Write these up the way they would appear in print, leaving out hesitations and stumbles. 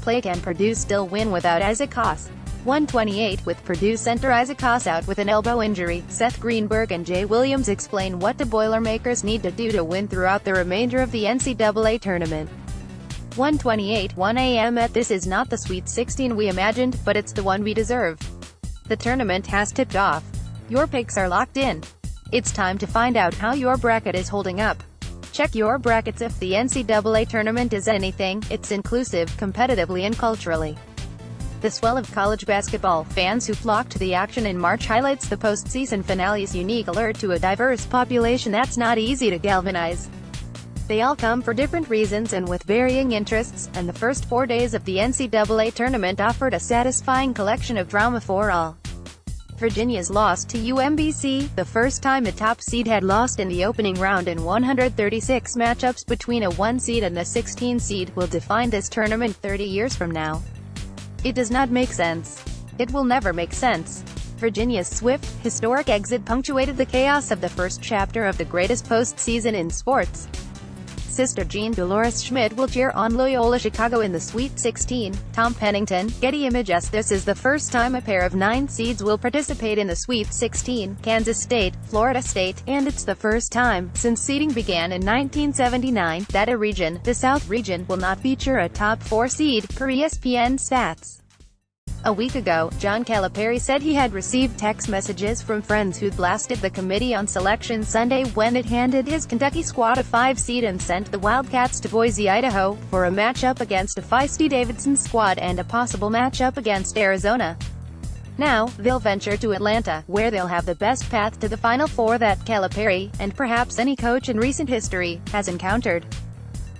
playCan Purdue still win without Isaac Haas? 128. With Purdue center Isaac Haas out with an elbow injury, Seth Greenberg and Jay Williams explain what the Boilermakers need to do to win throughout the remainder of the NCAA tournament. 128. 1 a.m. This is not the Sweet 16 we imagined, but it's the one we deserve. The tournament has tipped off. Your picks are locked in. It's time to find out how your bracket is holding up. Check your brackets. If the NCAA tournament is anything, it's inclusive, competitively and culturally. The swell of college basketball fans who flock to the action in March highlights the postseason finale's unique allure to a diverse population that's not easy to galvanize. They all come for different reasons and with varying interests, and the first 4 days of the NCAA tournament offered a satisfying collection of drama for all. Virginia's loss to UMBC, the first time a top seed had lost in the opening round in 136 matchups between a 1 seed and a 16 seed, will define this tournament 30 years from now. It does not make sense. It will never make sense. Virginia's swift, historic exit punctuated the chaos of the first chapter of the greatest postseason in sports. Sister Jean Dolores Schmidt will cheer on Loyola Chicago in the Sweet 16. Tom Pennington, Getty Images. This is the first time a pair of 9 seeds will participate in the Sweet 16, Kansas State, Florida State, and it's the first time, since seeding began in 1979, that a region, the South region, will not feature a top 4 seed, per ESPN stats. A week ago, John Calipari said he had received text messages from friends who'd blasted the committee on selection Sunday when it handed his Kentucky squad a 5 seed and sent the Wildcats to Boise, Idaho, for a matchup against a feisty Davidson squad and a possible matchup against Arizona. Now, they'll venture to Atlanta, where they'll have the best path to the Final Four that Calipari, and perhaps any coach in recent history, has encountered.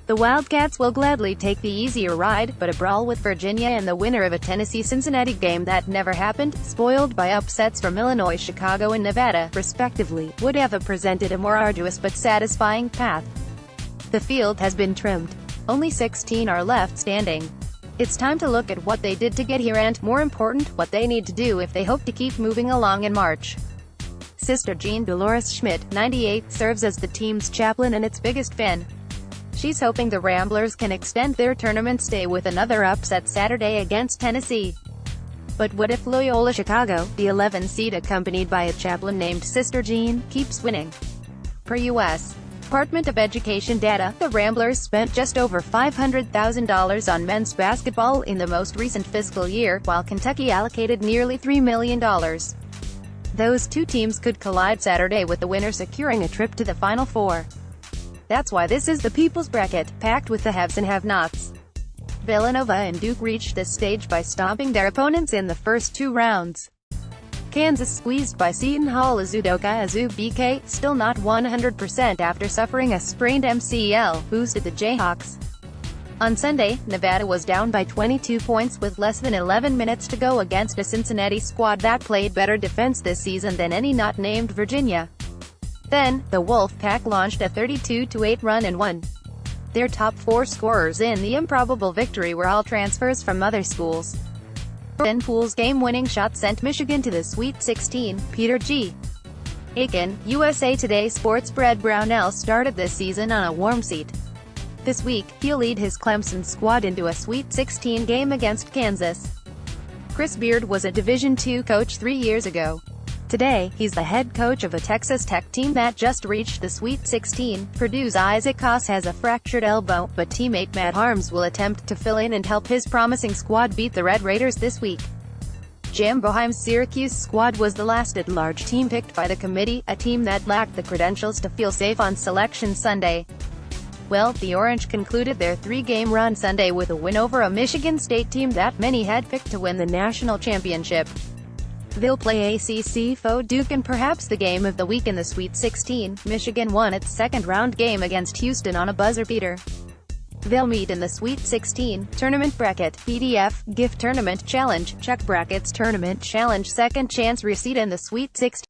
The Wildcats will gladly take the easier ride, but a brawl with Virginia and the winner of a Tennessee-Cincinnati game that never happened, spoiled by upsets from Illinois, Chicago and Nevada, respectively, would have presented a more arduous but satisfying path. The field has been trimmed. Only 16 are left standing. It's time to look at what they did to get here and, more important, what they need to do if they hope to keep moving along in March. Sister Jean Dolores Schmidt, 98, serves as the team's chaplain and its biggest fan. She's hoping the Ramblers can extend their tournament stay with another upset Saturday against Tennessee. But what if Loyola Chicago, the 11 seed accompanied by a chaplain named Sister Jean, keeps winning? Per U.S. Department of Education data, the Ramblers spent just over $500,000 on men's basketball in the most recent fiscal year, while Kentucky allocated nearly $3 million. Those two teams could collide Saturday, with the winner securing a trip to the Final Four. That's why this is the People's Bracket, packed with the haves and have-nots. Villanova and Duke reached this stage by stomping their opponents in the first 2 rounds. Kansas squeezed by Seton Hall. Udoka Azubuike, still not 100% after suffering a sprained MCL, boosted the Jayhawks. On Sunday, Nevada was down by 22 points with less than 11 minutes to go against a Cincinnati squad that played better defense this season than any not named Virginia. Then, the Wolfpack launched a 32-8 run and won. Their top 4 scorers in the improbable victory were all transfers from other schools. Ben Poole's game-winning shot sent Michigan to the Sweet 16. Peter G. Aiken, USA Today Sports. Brett Brownell started this season on a warm seat. This week, he'll lead his Clemson squad into a Sweet 16 game against Kansas. Chris Beard was a Division II coach 3 years ago. Today, he's the head coach of a Texas Tech team that just reached the Sweet 16. Purdue's Isaac Haas has a fractured elbow, but teammate Matt Harms will attempt to fill in and help his promising squad beat the Red Raiders this week. Jim Boeheim's Syracuse squad was the last at-large team picked by the committee, a team that lacked the credentials to feel safe on Selection Sunday. Well, the Orange concluded their 3-game run Sunday with a win over a Michigan State team that many had picked to win the national championship. They'll play ACC foe Duke in perhaps the game of the week in the Sweet 16. Michigan won its second-round game against Houston on a buzzer-beater. They'll meet in the Sweet 16 Tournament Bracket, PDF, Gift Tournament Challenge, Check Brackets Tournament Challenge. Second chance receipt in the Sweet 16.